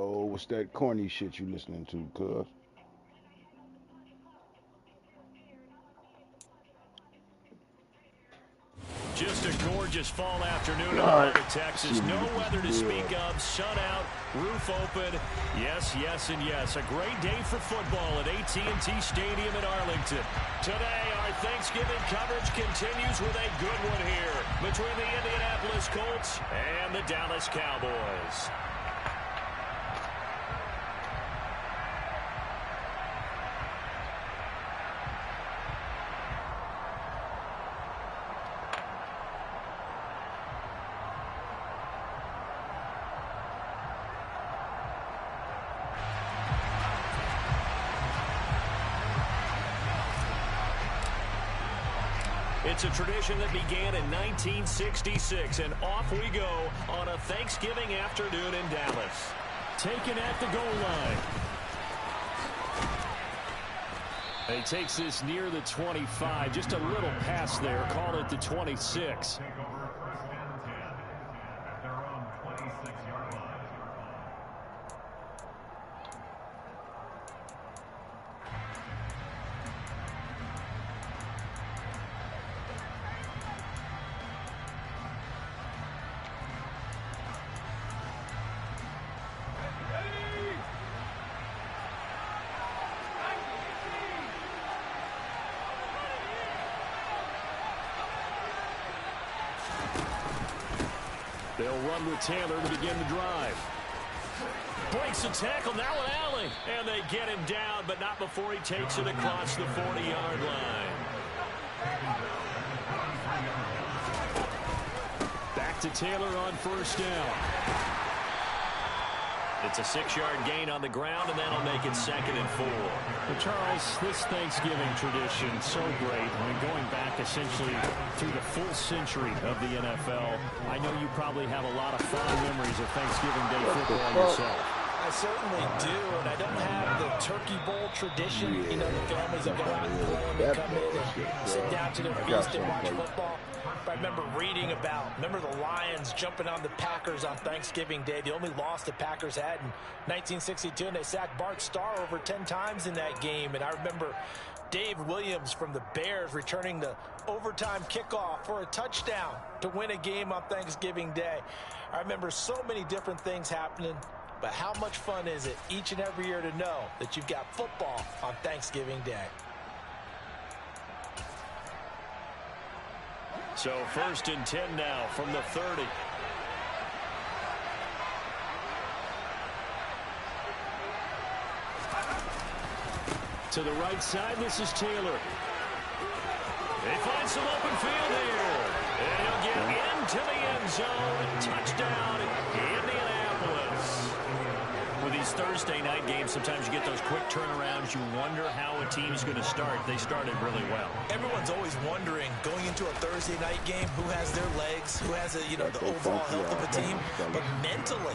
Yo, what's that corny shit you listening to, cuz? Just a gorgeous fall afternoon in God, Lubbock, Texas. No weather to speak of. Sun out, roof open. Yes, yes, and yes. A great day for football at AT&T Stadium in Arlington. Today, our Thanksgiving coverage continues with a good one here between the Indianapolis Colts and the Dallas Cowboys. It's a tradition that began in 1966, and off we go on a Thanksgiving afternoon in Dallas. Taken at the goal line. He takes this near the 25, just a little pass there, call it the 26. They'll run with Taylor to begin the drive. Breaks a tackle, now with Allen. And they get him down, but not before he takes it across the 40-yard line. Back to Taylor on first down. It's a 6-yard gain on the ground, and that'll make it 2nd and 4. Well, Charles, this Thanksgiving tradition, so great. I mean, going back essentially through the full century of the NFL, I know you probably have a lot of fond memories of Thanksgiving Day football yourself. I certainly do, and I don't have the Turkey Bowl tradition. You know, the families that go out and play and come in and sit down to their feast and watch football. I remember reading about, remember the Lions jumping on the Packers on Thanksgiving Day. The only loss the Packers had in 1962, and they sacked Bart Starr over 10 times in that game. And I remember Dave Williams from the Bears returning the overtime kickoff for a touchdown to win a game on Thanksgiving Day. I remember so many different things happening. But how much fun is it each and every year to know that you've got football on Thanksgiving Day? So 1st and 10 now from the 30. To the right side, this is Taylor. They find some open field here. And he'll get into the end zone. Touchdown, Indianapolis. With these Thursday night games, sometimes you get those quick turnarounds. You wonder how a team's going to start. They started really well. Everyone's always wondering, going into a Thursday night game, who has their legs, who has, the overall health of a team. But mentally,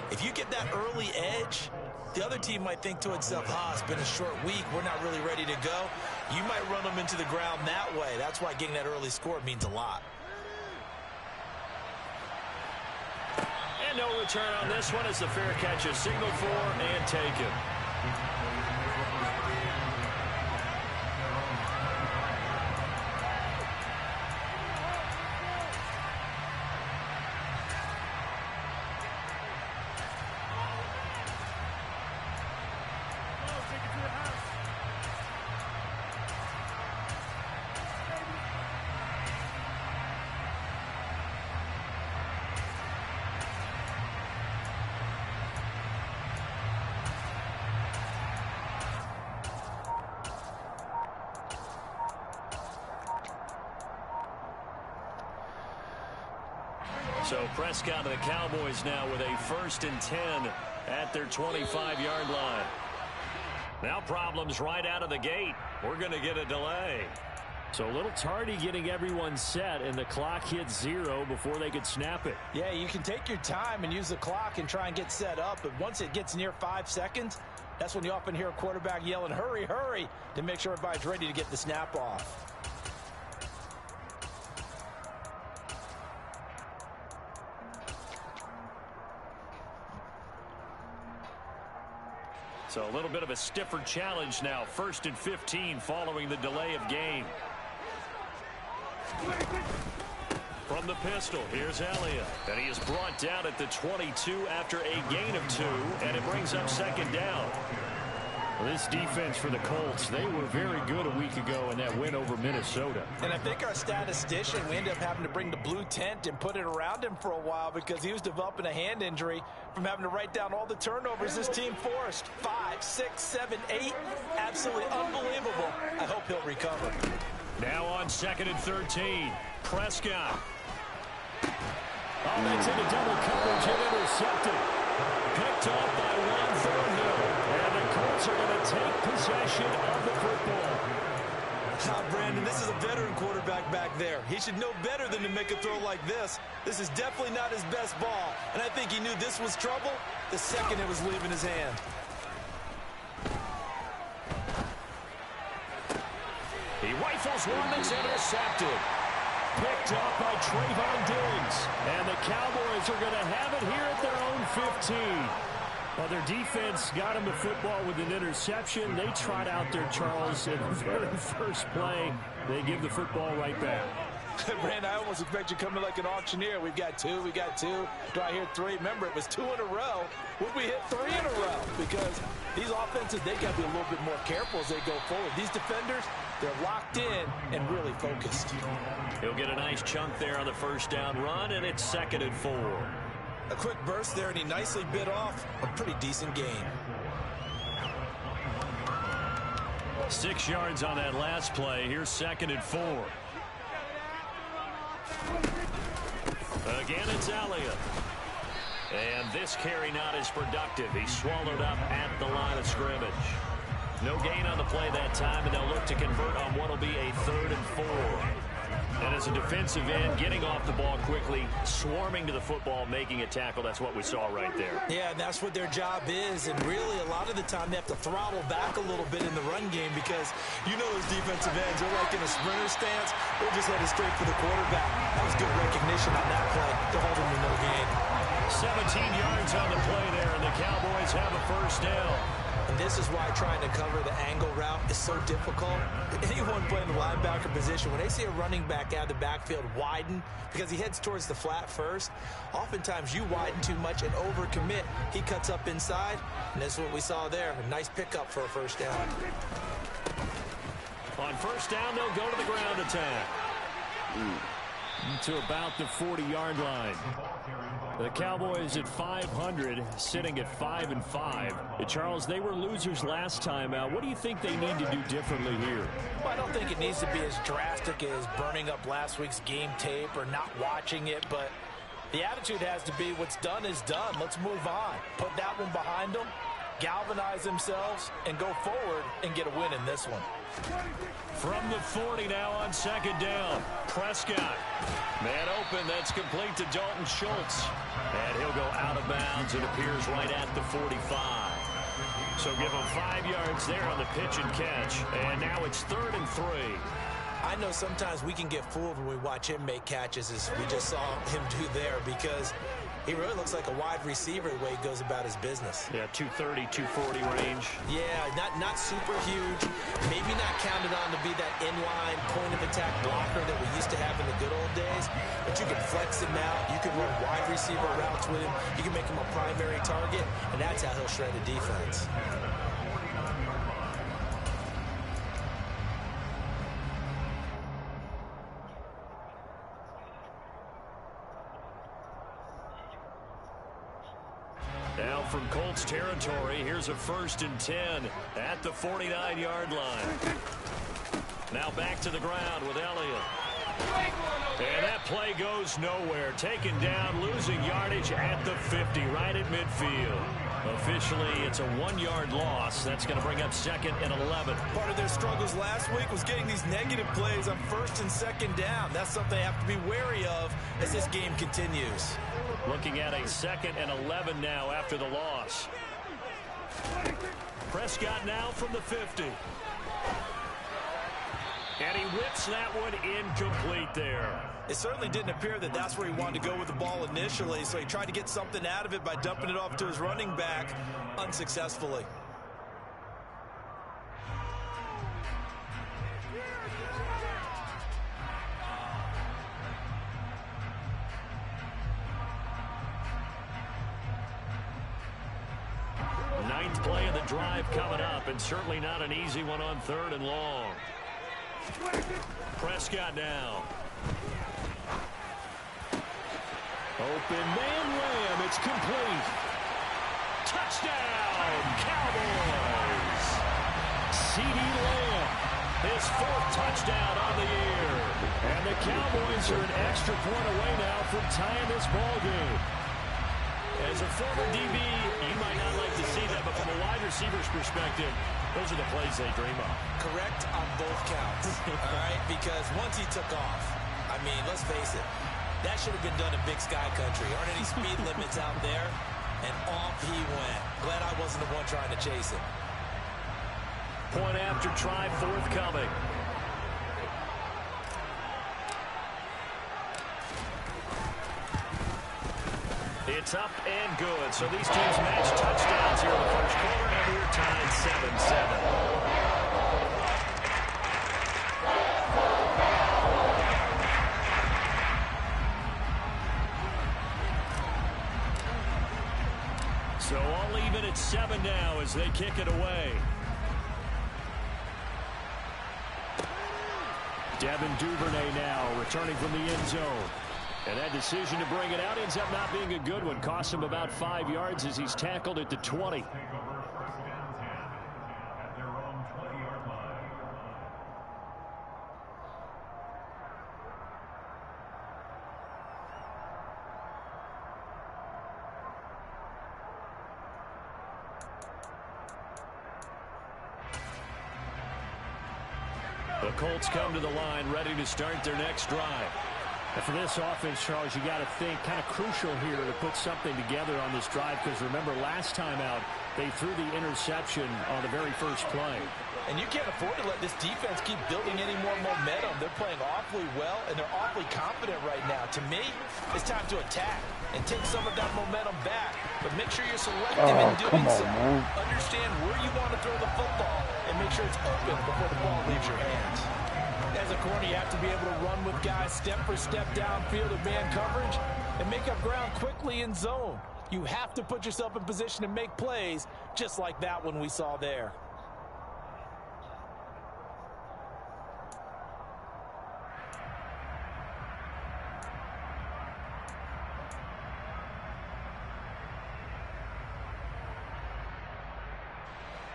if you get that early edge, the other team might think to itself, it's been a short week. We're not really ready to go. You might run them into the ground that way. That's why getting that early score means a lot. And no return on this one as the fair catch is signaled for and taken. So Prescott and the Cowboys now with a 1st and 10 at their 25-yard line. Now problems right out of the gate. We're going to get a delay. So a little tardy getting everyone set, and the clock hits 0 before they could snap it. Yeah, you can take your time and use the clock and try and get set up, but once it gets near 5 seconds, that's when you often hear a quarterback yelling, hurry, hurry, to make sure everybody's ready to get the snap off. So a little bit of a stiffer challenge now. 1st and 15 following the delay of game. From the pistol, here's Elliott. And he is brought down at the 22 after a gain of 2. And it brings up 2nd down. Well, this defense for the Colts, they were very good a week ago in that win over Minnesota. And I think our statistician, we ended up having to bring the blue tent and put it around him for a while because he was developing a hand injury from having to write down all the turnovers this team forced. 5, 6, 7, 8. Absolutely unbelievable. I hope he'll recover. Now on 2nd and 13. Prescott. Oh, that's into double coverage and intercepted. Picked off by Ron Thornhill. And the Colts are going to take possession of the football. Brandon, this is a veteran quarterback back there. He should know better than to make a throw like this. This is definitely not his best ball. And I think he knew this was trouble the second it was leaving his hand. He rifles one that's intercepted. Picked up by Trayvon Diggs. And the Cowboys are going to have it here at their own 15. Well, their defense got him the football with an interception. They trot out there, Charles, in the very first play. They give the football right back. Brandon, I almost expect you coming like an auctioneer. We've got 2, we got 2. Do I hear 3? Remember, it was 2 in a row. Would we hit 3 in a row? Because these offenses, they got to be a little bit more careful as they go forward. These defenders, they're locked in and really focused. He'll get a nice chunk there on the 1st down run, and it's 2nd and 4. A quick burst there, and he nicely bit off a pretty decent gain. 6 yards on that last play. Here's 2nd and 4. Again, it's Elliott. And this carry not as productive. He's swallowed up at the line of scrimmage. No gain on the play that time, and they'll look to convert on what will be a 3rd and 4. And as a defensive end, getting off the ball quickly, swarming to the football, making a tackle, that's what we saw right there. Yeah, and that's what their job is. And really, a lot of the time, they have to throttle back a little bit in the run game because you know those defensive ends, they're like in a sprinter stance. They're just headed straight for the quarterback. That was good recognition on that play to hold him to no gain. 17 yards on the play there, and the Cowboys have a 1st down. And this is why trying to cover the angle route is so difficult. Anyone playing the linebacker position, when they see a running back out of the backfield widen because he heads towards the flat first, oftentimes you widen too much and overcommit. He cuts up inside, and this is what we saw there. A nice pickup for a 1st down. On 1st down, they'll go to the ground attack. To about the 40-yard line. The Cowboys at 500, sitting at 5-5. Charles, they were losers last time out. What do you think they need to do differently here? Well, I don't think it needs to be as drastic as burning up last week's game tape or not watching it, but the attitude has to be what's done is done. Let's move on. Put that one behind them, galvanize themselves, and go forward and get a win in this one. From the 40 now on 2nd down. Prescott. Man open, that's complete to Dalton Schultz. And he'll go out of bounds. It appears right at the 45. So give him 5 yards there on the pitch and catch. And now it's 3rd and 3. I know sometimes we can get fooled when we watch him make catches as we just saw him do there because he really looks like a wide receiver the way he goes about his business. Yeah, 230, 240 range. Yeah, not super huge. Maybe not counted on to be that inline point-of-attack blocker that we used to have in the good old days. But you can flex him out. You can run wide receiver routes with him. You can make him a primary target, and that's how he'll shred the defense. Now from Colts territory, here's a 1st and 10 at the 49-yard line. Now back to the ground with Elliott. And that play goes nowhere. Taken down, losing yardage at the 50, right at midfield. Officially, it's a 1-yard loss. That's going to bring up 2nd and 11. Part of their struggles last week was getting these negative plays on 1st and 2nd down. That's something they have to be wary of as this game continues. Looking at a 2nd and 11 now after the loss. Prescott now from the 50. And he whips that one incomplete there. It certainly didn't appear that that's where he wanted to go with the ball initially, so he tried to get something out of it by dumping it off to his running back unsuccessfully. last play of the drive coming up, and certainly not an easy one on 3rd and long. Prescott now. Open man layup. It's complete. Touchdown, Cowboys. C.D. Lamb, his 4th touchdown on the year. And the Cowboys are an extra point away now from tying this ball game. As a former DB, you might not like to see that, but from a wide receiver's perspective, those are the plays they dream of. Correct on both counts, all right? Because once he took off, I mean, let's face it, that should have been done in Big Sky Country. Aren't any speed limits out there? And off he went. Glad I wasn't the one trying to chase him. Point after try forthcoming. It's up and good. So these teams match touchdowns here in the first quarter, and we're tied 7-7. So all even at 7 now as they kick it away. Devin Duvernay now returning from the end zone. And that decision to bring it out ends up not being a good one. Cost him about 5 yards as he's tackled at the 20. The Colts come to the line ready to start their next drive. And for this offense, Charles, you got to think kind of crucial here to put something together on this drive, because remember last time out they threw the interception on the very first play. And you can't afford to let this defense keep building any more momentum. They're playing awfully well, and they're awfully confident right now. To me, it's time to attack and take some of that momentum back. But make sure you're selective in doing so. Understand where you want to throw the football and make sure it's open before the ball leaves your hands. As a corner, you have to be able to run with guys step for step downfield in man coverage and make up ground quickly in zone. You have to put yourself in position to make plays just like that one we saw there.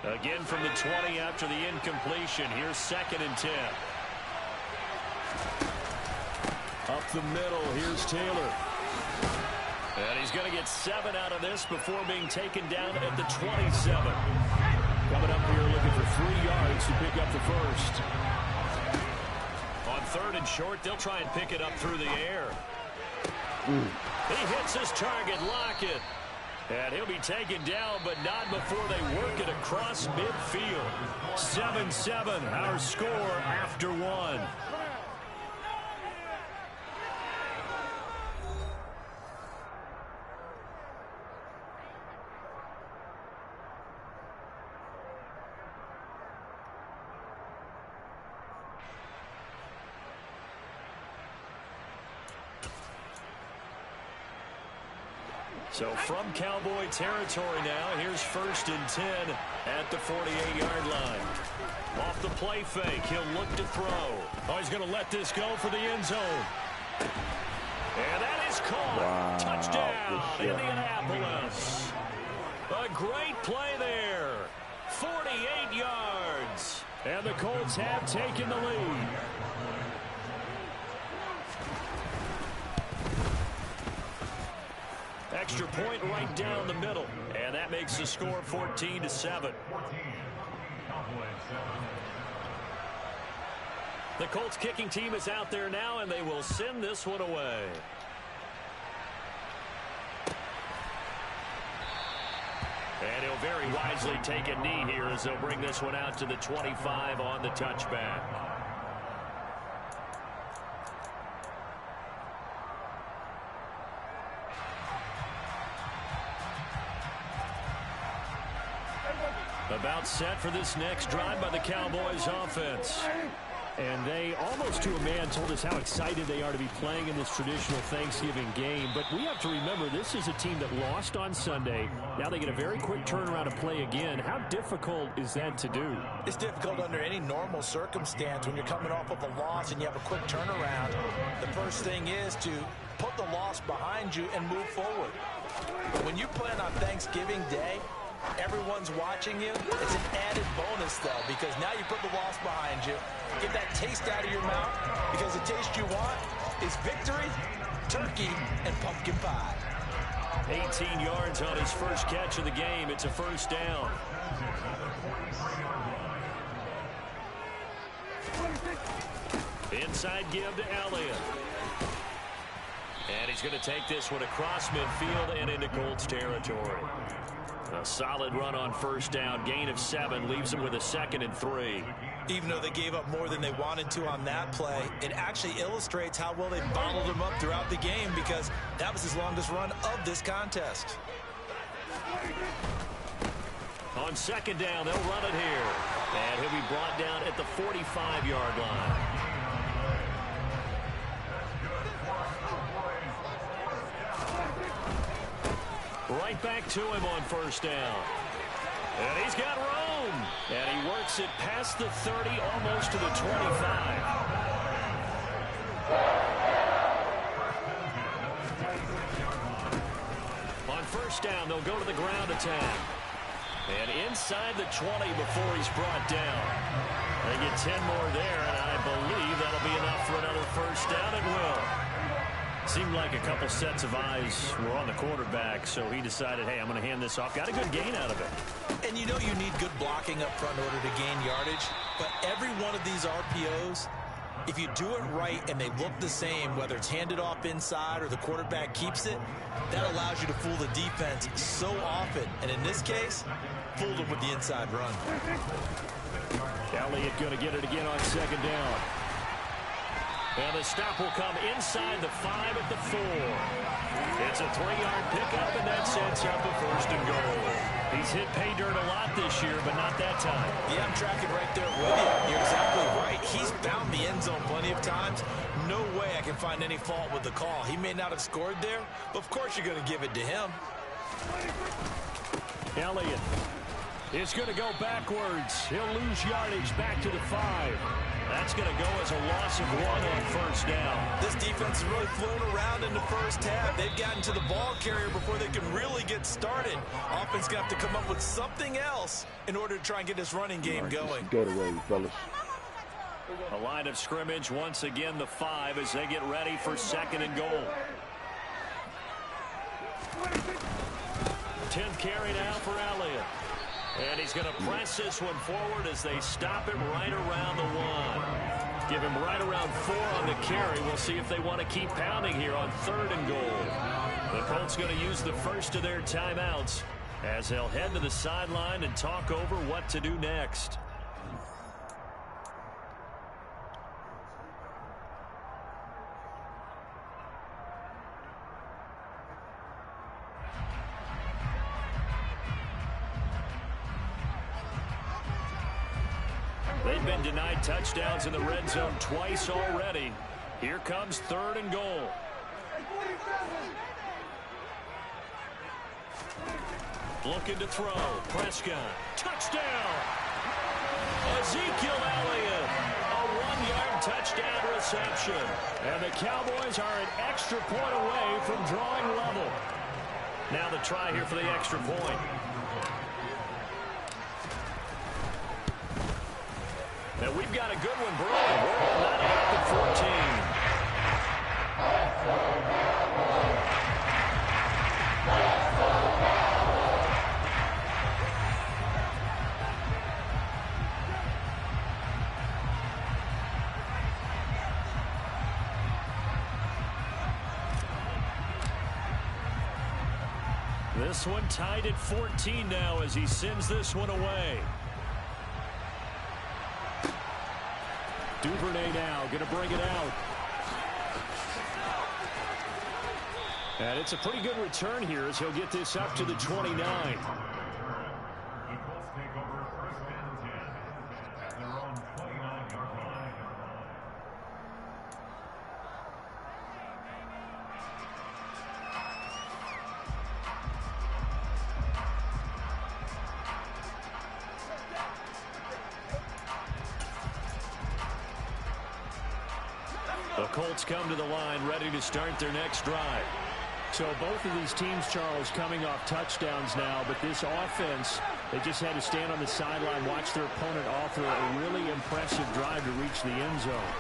Again from the 20 after the incompletion. Here's 2nd and 10. Up the middle, here's Taylor. And he's going to get 7 out of this before being taken down at the 27. Coming up here looking for 3 yards to pick up the first. On 3rd and short, they'll try and pick it up through the air. He hits his target, Lockett. And he'll be taken down, but not before they work it across midfield. 7-7, our score after 1. So from Cowboy territory now, here's 1st and 10 at the 48-yard line. Off the play fake, he'll look to throw. Oh, he's going to let this go for the end zone. And that is caught. Wow. Touchdown, Indianapolis. A great play there. 48 yards. And the Colts have taken the lead. Extra point right down the middle. And that makes the score 14-7. The Colts kicking team is out there now, and they will send this one away. And he'll very wisely take a knee here as they'll bring this one out to the 25 on the touchback. About set for this next drive by the Cowboys offense. And they, almost to a man, told us how excited they are to be playing in this traditional Thanksgiving game. But we have to remember, this is a team that lost on Sunday. Now they get a very quick turnaround to play again. How difficult is that to do? It's difficult under any normal circumstance when you're coming off of a loss and you have a quick turnaround. The first thing is to put the loss behind you and move forward. But when you play on Thanksgiving Day, everyone's watching you. It's an added bonus, though, because now you put the loss behind you. Get that taste out of your mouth, because the taste you want is victory, turkey, and pumpkin pie. 18 yards on his first catch of the game. It's a first down. Inside give to Elliott. And he's going to take this one across midfield and into Colts territory. A solid run on first down. Gain of 7 leaves them with a 2nd and 3. Even though they gave up more than they wanted to on that play, it actually illustrates how well they bottled them up throughout the game, because that was his longest run of this contest. On 2nd down, they'll run it here. And he'll be brought down at the 45-yard line. Right back to him on first down. And he's got room. And he works it past the 30, almost to the 25. On first down, they'll go to the ground attack. And inside the 20 before he's brought down. They get 10 more there, and I believe that'll be enough for another first down. It will. Seemed like a couple sets of eyes were on the quarterback, so he decided, hey, I'm going to hand this off. Got a good gain out of it. And you know you need good blocking up front in order to gain yardage, but every one of these RPOs, if you do it right and they look the same, whether it's handed off inside or the quarterback keeps it, that allows you to fool the defense so often. And in this case, fooled them with the inside run. Elliott going to get it again on 2nd down. And the stop will come inside the 5 at the 4. It's a 3-yard pickup, and that sets up a 1st and goal. He's hit pay dirt a lot this year, but not that time. Yeah, I'm tracking right there with you. You're exactly right. He's found the end zone plenty of times. No way I can find any fault with the call. He may not have scored there, but of course you're going to give it to him. Elliott is going to go backwards. He'll lose yardage back to the 5. That's going to go as a loss of 1 on first down. This defense has really flown around in the first half. They've gotten to the ball carrier before they can really get started. Offense going to have to come up with something else in order to try and get this running game going. Get away, fellas. A line of scrimmage, once again the 5 as they get ready for 2nd and goal. 10th carry now for Elliott. And he's going to press this one forward as they stop him right around the 1. Give him right around 4 on the carry. We'll see if they want to keep pounding here on 3rd and goal. The Colts going to use the first of their timeouts as they'll head to the sideline and talk over what to do next. They've been denied touchdowns in the red zone twice already. Here comes 3rd and goal. Looking to throw. Prescott. Touchdown! Ezekiel Elliott. A 1-yard touchdown reception. And the Cowboys are an extra point away from drawing level. Now the try here for the extra point. And we've got a good one brewing. We're all not at the 14. This one tied at 14 now as he sends this one away. Duvernay now going to bring it out. And it's a pretty good return here as he'll get this up to the 29. The Colts come to the line ready to start their next drive. So both of these teams, Charles, coming off touchdowns now, but this offense, they just had to stand on the sideline, watch their opponent offer a really impressive drive to reach the end zone.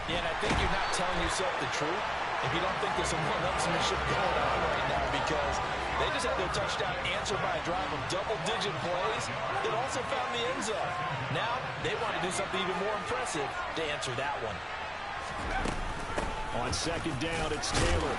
Yeah, and I think you're not telling yourself the truth if you don't think there's some one-upsmanship going on right now, because they just had their touchdown answered by a drive of double-digit plays that also found the end zone. Now they want to do something even more impressive to answer that one. On second down, it's Taylor.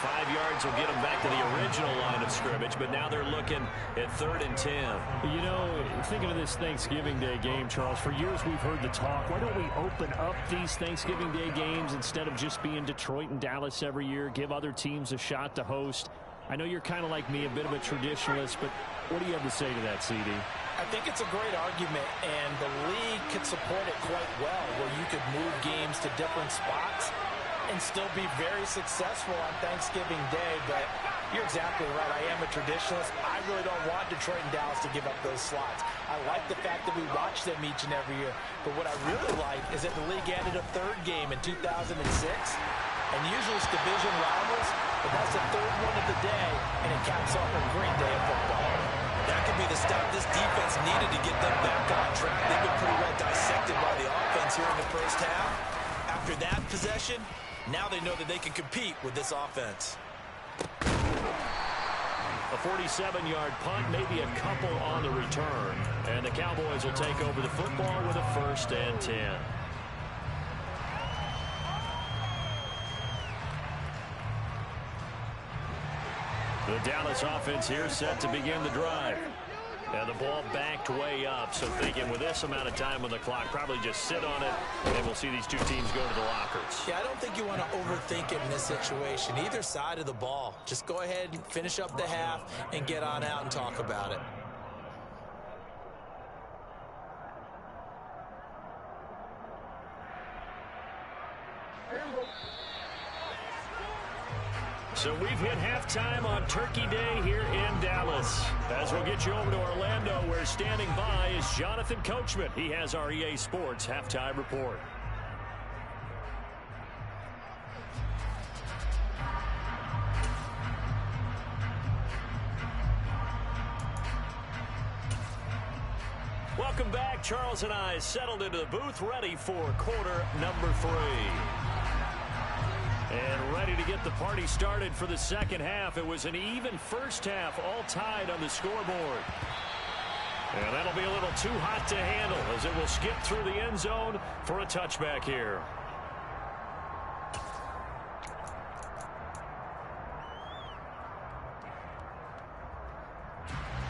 5 yards will get them back to the original line of scrimmage, but now they're looking at 3rd and 10. You know, thinking of this Thanksgiving Day game, Charles, for years we've heard the talk, why don't we open up these Thanksgiving Day games instead of just being Detroit and Dallas every year, give other teams a shot to host? I know you're kind of like me, a bit of a traditionalist, but what do you have to say to that, CD? I think it's a great argument, and the league could support it quite well, where you could move games to different spots and still be very successful on Thanksgiving Day. But you're exactly right. I am a traditionalist. I really don't want Detroit and Dallas to give up those slots. I like the fact that we watch them each and every year. But what I really like is that the league added a 3rd game in 2006. And usually it's division rivals, but that's the 3rd one of the day, and it caps off a great day of football. That could be the stop this defense needed to get them back on track. They've been pretty well dissected by the offense here in the first half. After that possession, now they know that they can compete with this offense. A 47-yard punt, maybe a couple on the return. And the Cowboys will take over the football with a 1st and 10. The Dallas offense here set to begin the drive. And the ball backed way up, so thinking with this amount of time on the clock, probably just sit on it, and we'll see these two teams go to the lockers. Yeah, I don't think you want to overthink it in this situation. Either side of the ball. Just go ahead and finish up the half and get on out and talk about it. So we've hit halftime on Turkey Day here in Dallas. As we'll get you over to Orlando, where standing by is Jonathan Coachman. He has our EA Sports halftime report. Welcome back. Charles and I settled into the booth, ready for quarter number 3. And ready to get the party started for the second half. It was an even first half, all tied on the scoreboard. And that'll be a little too hot to handle as it will skip through the end zone for a touchback here.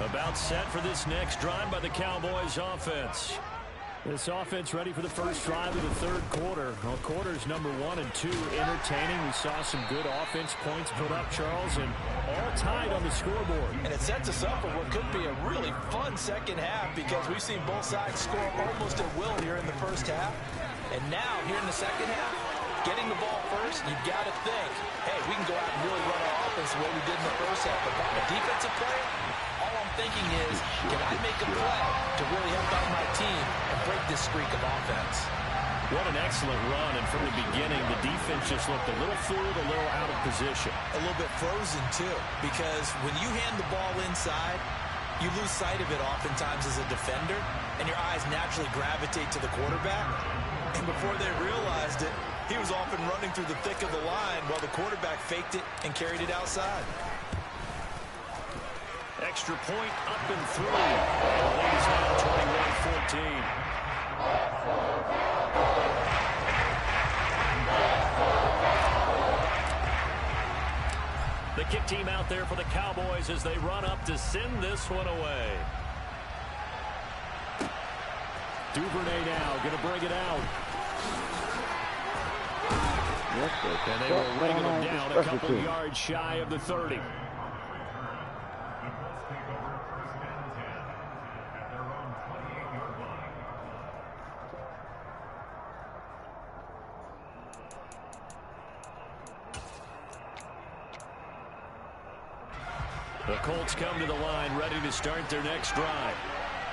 About set for this next drive by the Cowboys offense. This offense ready for the first drive of the 3rd quarter. Well, quarters number 1 and 2 entertaining. We saw some good offense points put up, Charles, and all tied on the scoreboard. And it sets us up for what could be a really fun second half, because we've seen both sides score almost at will here in the first half. And now, here in the second half, getting the ball first, you've got to think, hey, we can go out and really run our offense the way we did in the first half. But if I'm a defensive player, all I'm thinking is, can I make a play to really help out my team and break this streak of offense? What an excellent run, and from the beginning, the defense just looked a little fooled, a little out of position. A little bit frozen, too, because when you hand the ball inside, you lose sight of it oftentimes as a defender, and your eyes naturally gravitate to the quarterback. And before they realized it, he was off and running through the thick of the line while the quarterback faked it and carried it outside. Extra point up and through. And the lead is now 21-14. The kick team out there for the Cowboys as they run up to send this one away. Duvernay now going to bring it out. And they will wrangle him down a couple yards shy of the 30. The Colts come to the line ready to start their next drive.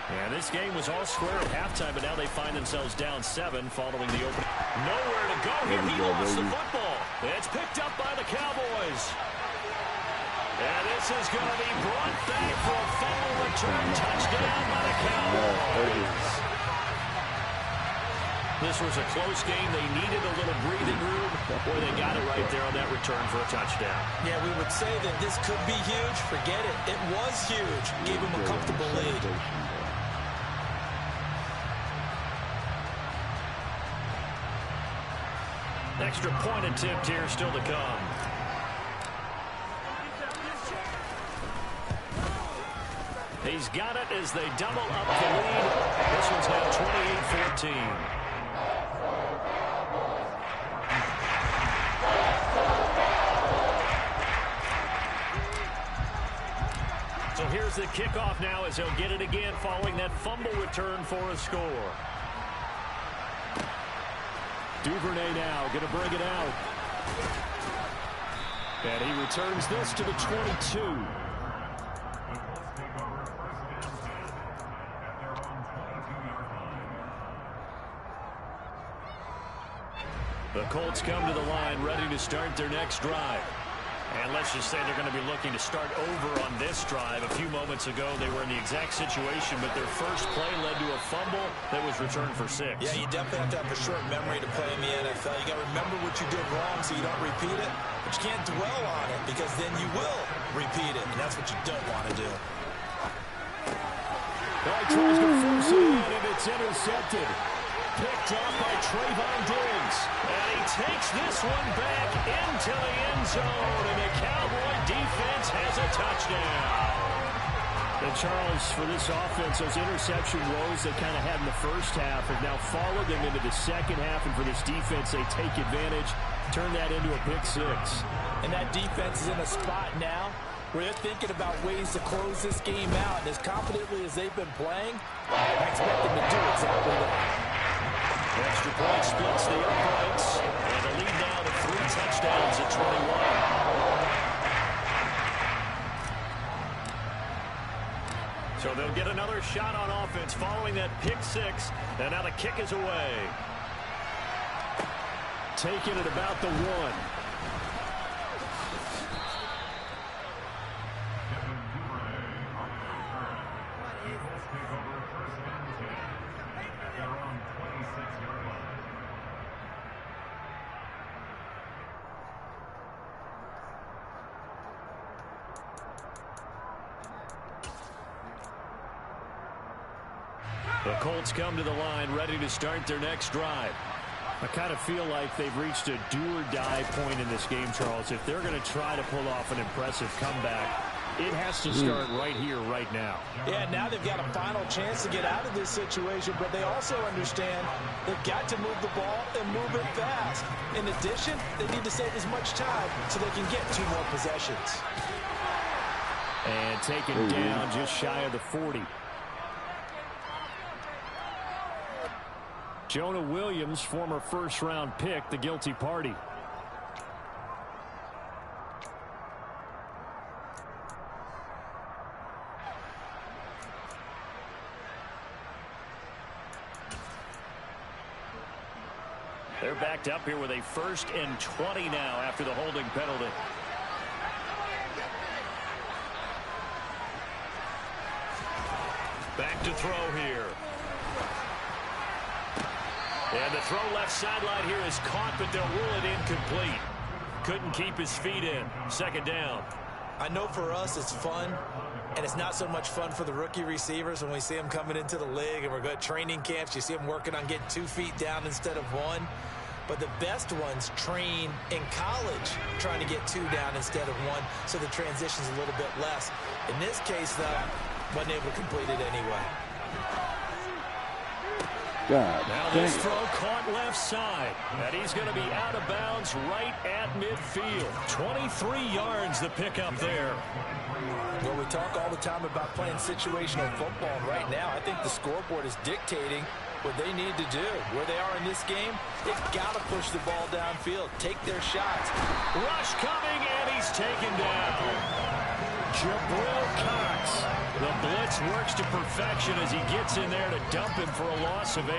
And this game was all square at halftime, but now they find themselves down 7 following the open. Nowhere to go here. He lost the football. It's picked up by the Cowboys. And this is going to be brought back for a fumble return touchdown by the Cowboys. This was a close game. They needed a little breathing room. Boy, they got it right there on that return for a touchdown. Yeah, we would say that this could be huge. Forget it. It was huge. Gave him a comfortable lead. Extra point attempt here still to come. He's got it as they double up the lead. This one's now 28-14. So here's the kickoff now as he'll get it again following that fumble return for a score. Duvernay now going to bring it out. And he returns this to the 22. The Colts come to the line ready to start their next drive. And let's just say they're going to be looking to start over on this drive. A few moments ago, they were in the exact situation, but their first play led to a fumble that was returned for 6. Yeah, you definitely have to have a short memory to play in the NFL. You got to remember what you did wrong so you don't repeat it, but you can't dwell on it because then you will repeat it, and that's what you don't want to do. He tries to force it in, and it's intercepted. Picked off by Trayvon Diggs. And he takes this one back into the end zone. And the Cowboy defense has a touchdown. And Charles, for this offense, those interception woes they kind of had in the first half have now followed them into the second half. And for this defense, they take advantage, turn that into a pick 6. And that defense is in a spot now where they're thinking about ways to close this game out. And as confidently as they've been playing, I expect them to do exactly that. Extra point splits the uprights, and the lead now to 3 touchdowns at 21. So they'll get another shot on offense following that pick 6, and now the kick is away. Taking it about the 1. The Colts come to the line ready to start their next drive. I kind of feel like they've reached a do-or-die point in this game, Charles. If they're going to try to pull off an impressive comeback, it has to start right here, right now. Yeah, now they've got a final chance to get out of this situation, but they also understand they've got to move the ball and move it fast. In addition, they need to save as much time so they can get 2 more possessions. And taken down just shy of the 40. Jonah Williams, former first-round pick, the guilty party. They're backed up here with a 1st and 20 now after the holding penalty. Back to throw here. And the throw left sideline here is caught, but they'll rule it incomplete. Couldn't keep his feet in. 2nd down. I know for us it's fun, and it's not so much fun for the rookie receivers when we see them coming into the league and we're good training camps. You see them working on getting 2 feet down instead of 1. But the best ones train in college trying to get 2 down instead of 1, so the transition's a little bit less. In this case, though, wasn't able to complete it anyway. Now this throw caught left side, and he's going to be out of bounds right at midfield. 23 yards the pickup there. Well, we talk all the time about playing situational football, and right now I think the scoreboard is dictating what they need to do. Where they are in this game, they've got to push the ball downfield, take their shots. Rush coming, and he's taken down. Jabril Cox The blitz works to perfection as he gets in there to dump him for a loss of 8.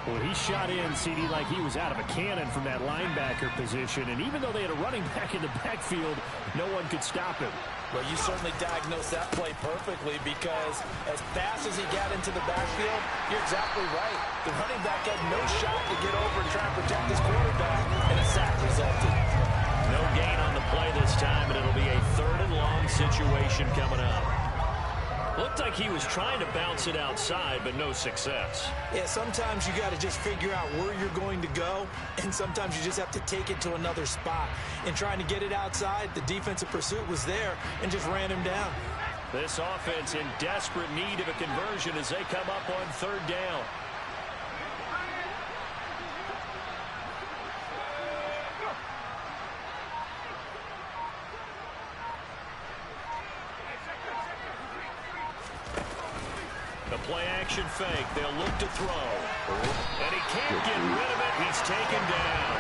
Well, he shot in, CD, like he was out of a cannon from that linebacker position. And even though they had a running back in the backfield, no one could stop him. Well, you certainly diagnosed that play perfectly because as fast as he got into the backfield, you're exactly right. The running back had no shot to get over and try and protect his quarterback, and a sack resulted. No gain on the play this time, and it'll be a 3rd and long situation coming up. Looked like he was trying to bounce it outside, but no success. Yeah, sometimes you got to just figure out where you're going to go, and sometimes you just have to take it to another spot. In trying to get it outside, the defensive pursuit was there and just ran him down. This offense in desperate need of a conversion as they come up on 3rd down. The play-action fake. They'll look to throw. And he can't get rid of it. He's taken down.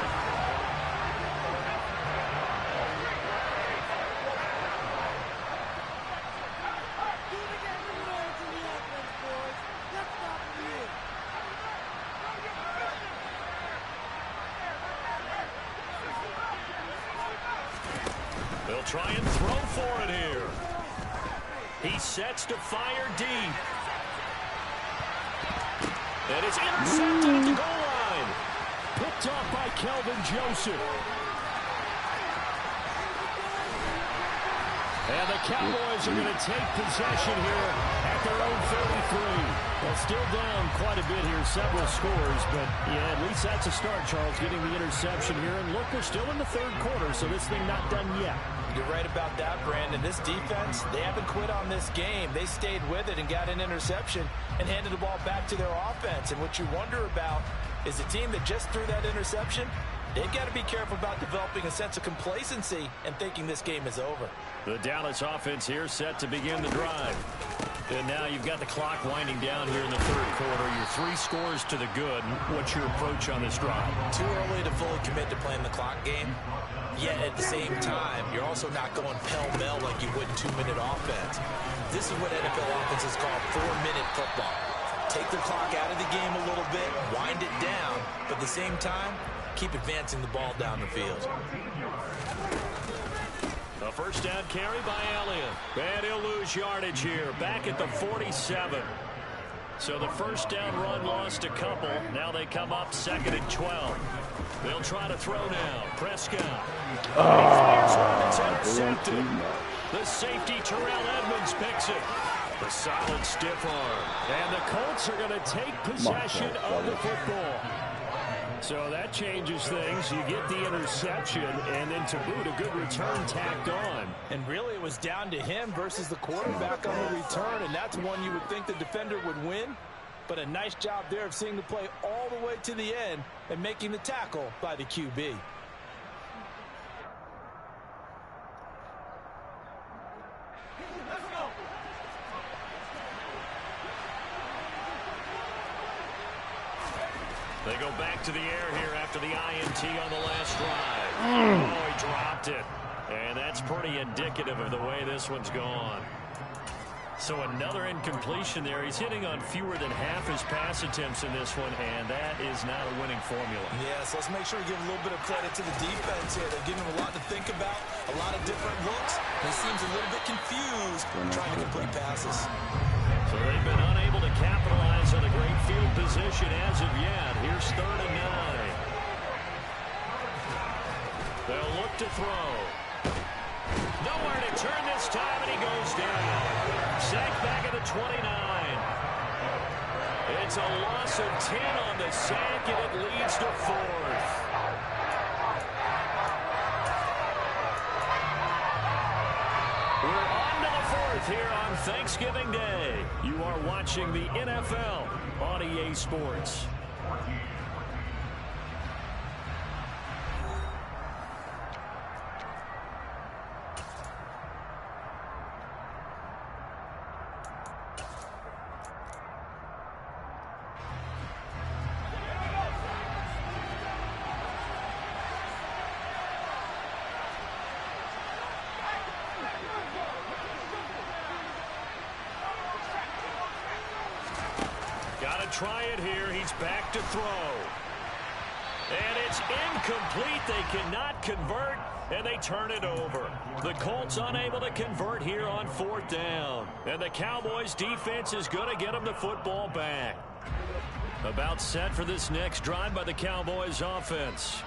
They'll try and throw for it here. He sets to fire deep. And it's intercepted at the goal line. Picked off by Kelvin Joseph. And the Cowboys are going to take possession here at their own 33. Well, still down quite a bit here, several scores, but yeah, at least that's a start, Charles, getting the interception here. And look, we're still in the 3rd quarter, so this thing not done yet. You're right about that, Brandon. This defense, they haven't quit on this game. They stayed with it and got an interception and handed the ball back to their offense. And what you wonder about is the team that just threw that interception, they've got to be careful about developing a sense of complacency and thinking this game is over. The Dallas offense here set to begin the drive. And now you've got the clock winding down here in the 3rd quarter. You're 3 scores to the good. What's your approach on this drive? Too early to fully commit to playing the clock game. Yet at the same time, you're also not going pell-mell like you would in 2-minute offense. This is what NFL offenses call 4-minute football. Take the clock out of the game a little bit, wind it down, but at the same time, keep advancing the ball down the field. A 1st down carry by Elliott. And he'll lose yardage here, back at the 47. So the 1st down run lost a couple. Now they come up 2nd and 12. They'll try to throw now. Prescott. It's intercepted. The safety, Terrell Edmonds, picks it. The solid stiff arm. And the Colts are going to take possession of the football. So that changes things. You get the interception, and then to boot, a good return tacked on. And really, it was down to him versus the quarterback on the return, and that's one you would think the defender would win. But a nice job there of seeing the play all the way to the end and making the tackle by the QB. They go back to the air here after the INT on the last drive. Oh, he dropped it. And that's pretty indicative of the way this one's gone. So another incompletion there. He's hitting on fewer than half his pass attempts in this one, and that is not a winning formula. Yes, let's make sure we give a little bit of credit to the defense here. They're giving him a lot to think about, a lot of different looks. He seems a little bit confused trying to complete passes. So they've been unable to capitalize on a great field position as of yet. Here's 3rd and 9. They'll look to throw. Nowhere to turn this time, and he goes down. Sacked back at the 29. It's a loss of 10 on the sack, and it leads to 4th. We're on to the 4th here on Thanksgiving Day. You are watching the NFL on EA Sports. try it here. He's back to throw. And it's incomplete. They cannot convert, and they turn it over. The Colts unable to convert here on 4th down. And the Cowboys defense is going to get them the football back. About set for this next drive by the Cowboys offense.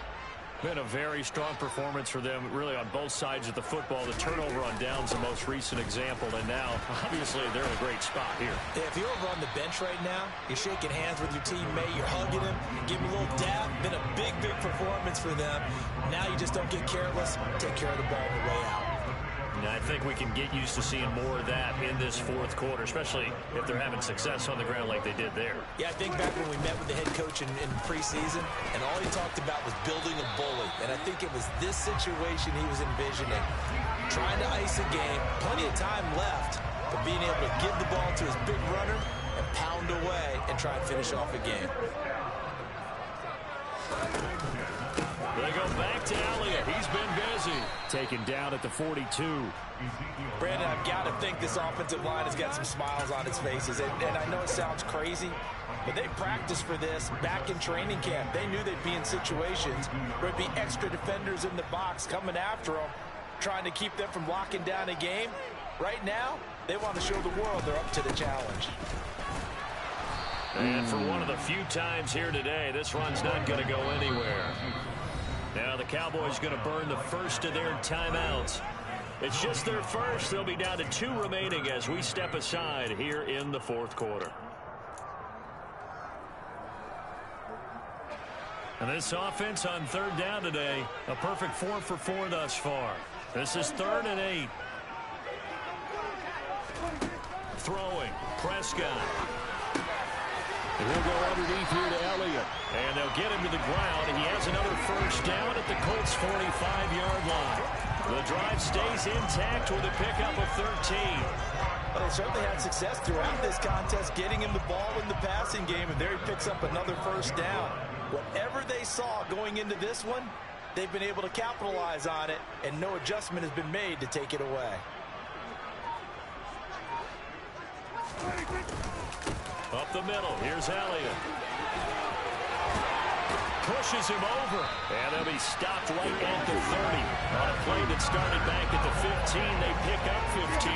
Been a very strong performance for them, really, on both sides of the football. The turnover on downs, the most recent example, and now, obviously, they're in a great spot here. Yeah, if you're over on the bench right now, you're shaking hands with your teammate, you're hugging him, give him a little dab. Been a big, big performance for them. Now you just don't get careless. Take care of the ball on the way out. And I think we can get used to seeing more of that in this 4th quarter, especially if they're having success on the ground like they did there. Yeah, I think back when we met with the head coach in preseason, and all he talked about was building a bully. And I think it was this situation he was envisioning. Trying to ice a game, plenty of time left, but being able to give the ball to his big runner and pound away and try and finish off a game. They go back to Elliott. He's been busy. Taken down at the 42. Brandon, I've got to think this offensive line has got some smiles on its faces. And I know it sounds crazy, but they practiced for this back in training camp. They knew they'd be in situations where there'd be extra defenders in the box coming after them, trying to keep them from locking down a game. Right now, they want to show the world they're up to the challenge. And for one of the few times here today, this run's not going to go anywhere. Now the Cowboys going to burn the first of their timeouts. It's just their first. They'll be down to 2 remaining as we step aside here in the 4th quarter. And this offense on 3rd down today, a perfect 4 for 4 thus far. This is 3rd and 8. Throwing, Prescott. And he'll go underneath here to Elliott. And they'll get him to the ground. He has another first down at the Colts' 45-yard line. The drive stays intact with a pickup of 13. Well, they certainly had success throughout this contest, getting him the ball in the passing game, and there he picks up another first down. Whatever they saw going into this one, they've been able to capitalize on it, and no adjustment has been made to take it away. Up the middle, here's Elliott. Pushes him over, and they'll be stopped right at the 30. On a play that started back at the 15, they pick up 15.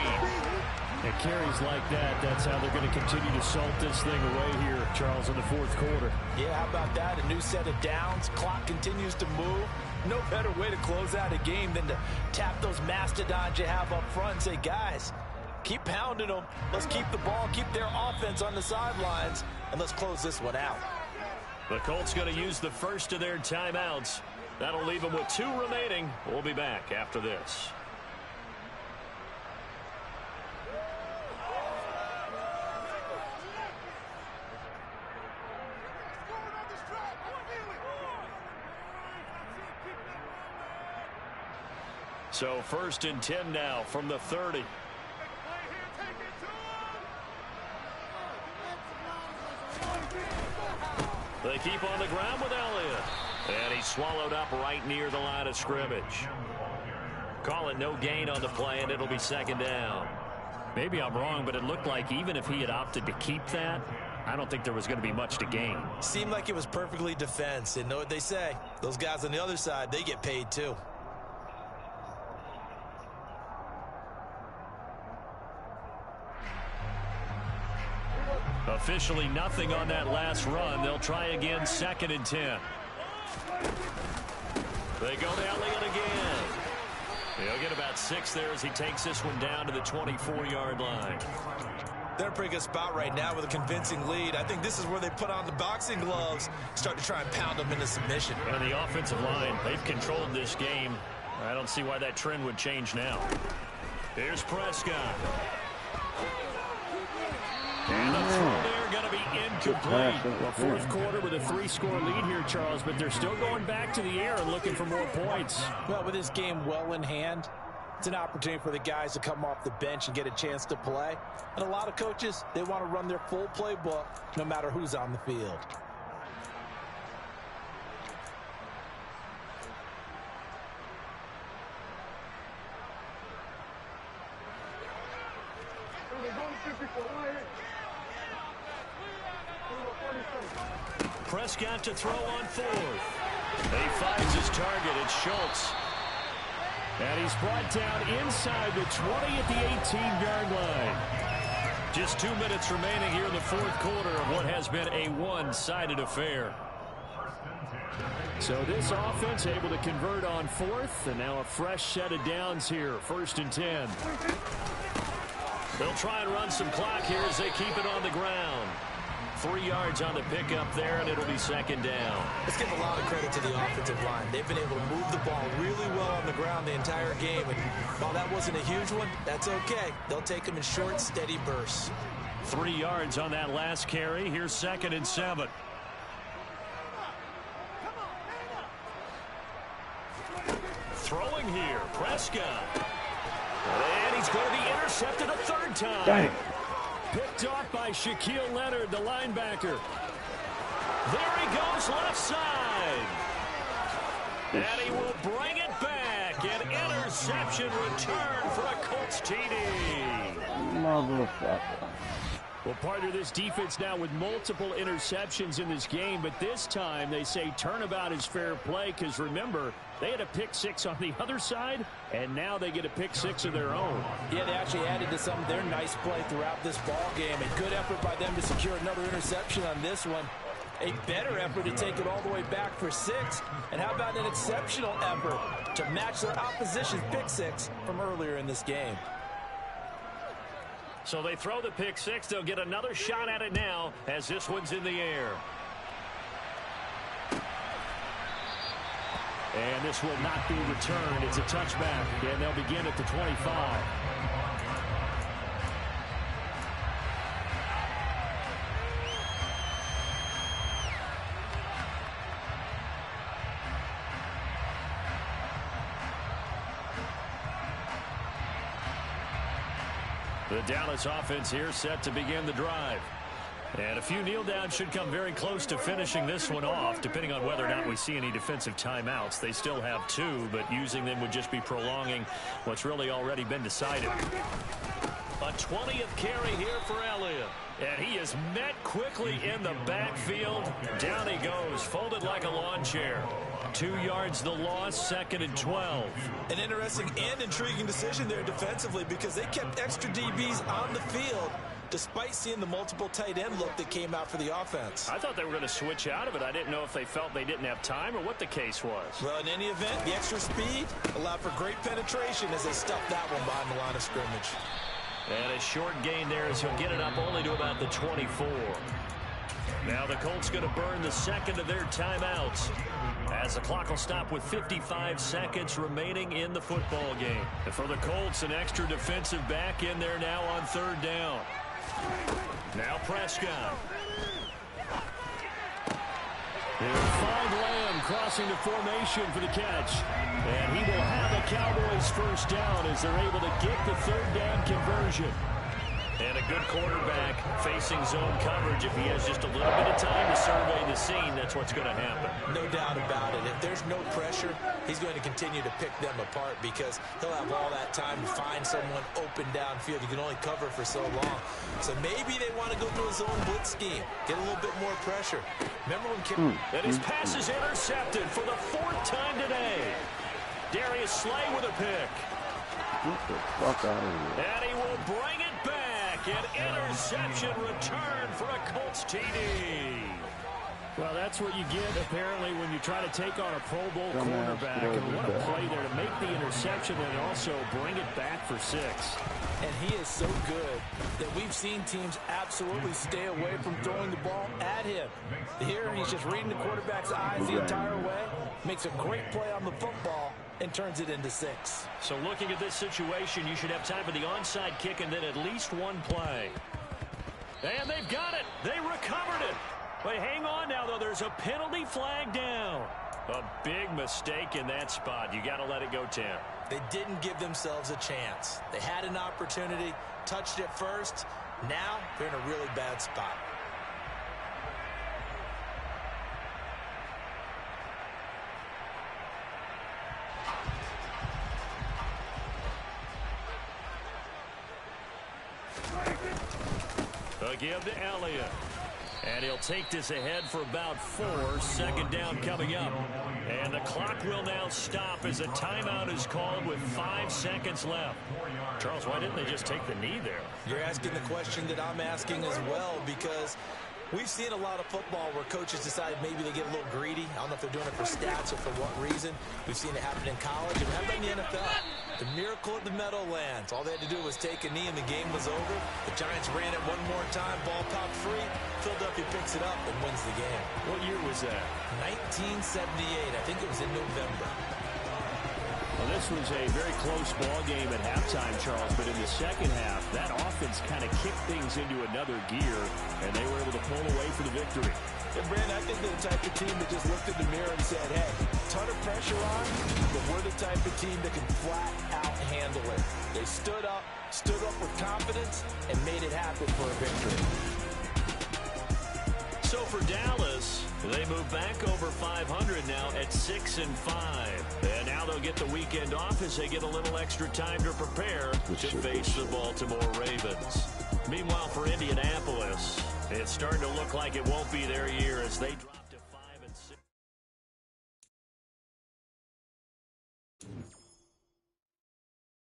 And carries like that, that's how they're going to continue to salt this thing away here, Charles, in the 4th quarter. Yeah, how about that? A new set of downs. Clock continues to move. No better way to close out a game than to tap those mastodons you have up front and say, guys, keep pounding them. Let's keep the ball, keep their offense on the sidelines, and let's close this one out. The Colts going to use the first of their timeouts. That'll leave them with 2 remaining. We'll be back after this. So 1st and 10 now from the 30. They keep on the ground with Elliott. And he's swallowed up right near the line of scrimmage. Call it no gain on the play, and it'll be 2nd down. Maybe I'm wrong, but it looked like even if he had opted to keep that, I don't think there was going to be much to gain. Seemed like it was perfectly defense. And know what they say? Those guys on the other side, they get paid too. Officially nothing on that last run. They'll try again, 2nd and 10. They go to Elliott again. He'll get about 6 there as he takes this one down to the 24-yard line. They're in a pretty good spot right now with a convincing lead. I think this is where they put on the boxing gloves, start to try and pound them into submission. And the offensive line, they've controlled this game. I don't see why that trend would change now. Here's Prescott. And the throw there going to be incomplete. Well, 4th quarter with a 3-score lead here, Charles, but they're still going back to the air and looking for more points. Well, with this game well in hand, it's an opportunity for the guys to come off the bench and get a chance to play. And a lot of coaches, they want to run their full playbook no matter who's on the field. Prescott to throw on fourth. He finds his target. It's Schultz. And he's brought down inside the 20 at the 18-yard line. Just 2 minutes remaining here in the fourth quarter of what has been a one-sided affair. So this offense able to convert on fourth, and now a fresh set of downs here, 1st and 10. They'll try and run some clock here as they keep it on the ground. 3 yards on the pickup there, and it'll be 2nd down. Let's give a lot of credit to the offensive line. They've been able to move the ball really well on the ground the entire game, and while that wasn't a huge one, that's okay. They'll take them in short, steady bursts. 3 yards on that last carry. Here's 2nd and 7. Throwing here, Prescott. And he's going to be intercepted a 3rd time. Dang. Picked off by Shaquille Leonard, the linebacker. There he goes, left side. And he will bring it back. An interception return for a Colts TD. Motherfucker. Well, partner, this defense now with multiple interceptions in this game, but this time they say turnabout is fair play because, remember, they had a pick 6 on the other side, and now they get a pick 6 of their own. Yeah, they actually added to some of their nice play throughout this ball game. A good effort by them to secure another interception on this one. A better effort to take it all the way back for 6. And how about an exceptional effort to match their opposition's pick 6 from earlier in this game? So they throw the pick 6. They'll get another shot at it now as this one's in the air. And this will not be returned. It's a touchback, and they'll begin at the 25. The Dallas offense here set to begin the drive. And a few kneel downs should come very close to finishing this one off, depending on whether or not we see any defensive timeouts. They still have 2, but using them would just be prolonging what's really already been decided. A 20th carry here for Elliott. And he is met quickly in the backfield. Down he goes, folded like a lawn chair. 2 yards the loss, 2nd and 12. An interesting and intriguing decision there defensively because they kept extra DBs on the field despite seeing the multiple tight end look that came out for the offense. I thought they were going to switch out of it. I didn't know if they felt they didn't have time or what the case was. Well, in any event, the extra speed allowed for great penetration as they stuffed that one behind the line of scrimmage. And a short gain there as he'll get it up only to about the 24. Now the Colts going to burn the 2nd of their timeouts as the clock will stop with 55 seconds remaining in the football game. And for the Colts, an extra defensive back in there now on 3rd down. Now Prescott. They'll find Lamb crossing the formation for the catch. And he will have a Cowboys 1st down as they're able to get the 3rd down conversion. And a good quarterback facing zone coverage. If he has just a little bit of time to survey the scene, that's what's going to happen. No doubt about it. If there's no pressure, he's going to continue to pick them apart because he'll have all that time to find someone open downfield. You can only cover for so long. So maybe they want to go to a zone blitz scheme, get a little bit more pressure. Remember when And his pass is intercepted for the 4th time today. Darius Slay with a pick. Get the fuck out of here. And he will bring it back. An interception return for a Colts TD. Well, that's what you get, apparently, when you try to take on a Pro Bowl quarterback. And what a play there to make the interception and also bring it back for 6. And he is so good that we've seen teams absolutely stay away from throwing the ball at him. Here, he's just reading the quarterback's eyes the entire way, makes a great play on the football, and turns it into 6. So looking at this situation, you should have time for the onside kick and then at least one play. And they've got it. They recovered it. But hang on now, though. There's a penalty flag down. A big mistake in that spot. You got to let it go, Tim. They didn't give themselves a chance. They had an opportunity, touched it first. Now they're in a really bad spot. A give to Elliott. And he'll take this ahead for about 4. Second down coming up. And the clock will now stop as a timeout is called with 5 seconds left. Charles, why didn't they just take the knee there? You're asking the question that I'm asking as well, because we've seen a lot of football where coaches decide maybe they get a little greedy. I don't know if they're doing it for stats or for what reason. We've seen it happen in college and happen in the NFL. The miracle of the Meadowlands. All they had to do was take a knee and the game was over. The Giants ran it one more time. Ball popped free. Philadelphia picks it up and wins the game. What year was that? 1978. I think it was in November. Well, this was a very close ball game at halftime, Charles, but in the second half, that offense kind of kicked things into another gear, and they were able to pull away for the victory. Yeah, Brandon, I think they're the type of team that just looked in the mirror and said, hey, ton of pressure on, but we're the type of team that can flat out handle it. They stood up with confidence, and made it happen for a victory. So for Dallas, they move back over 500 now at 6-5. And now they'll get the weekend off as they get a little extra time to prepare to face the Baltimore Ravens. Meanwhile, for Indianapolis, it's starting to look like it won't be their year as they drop.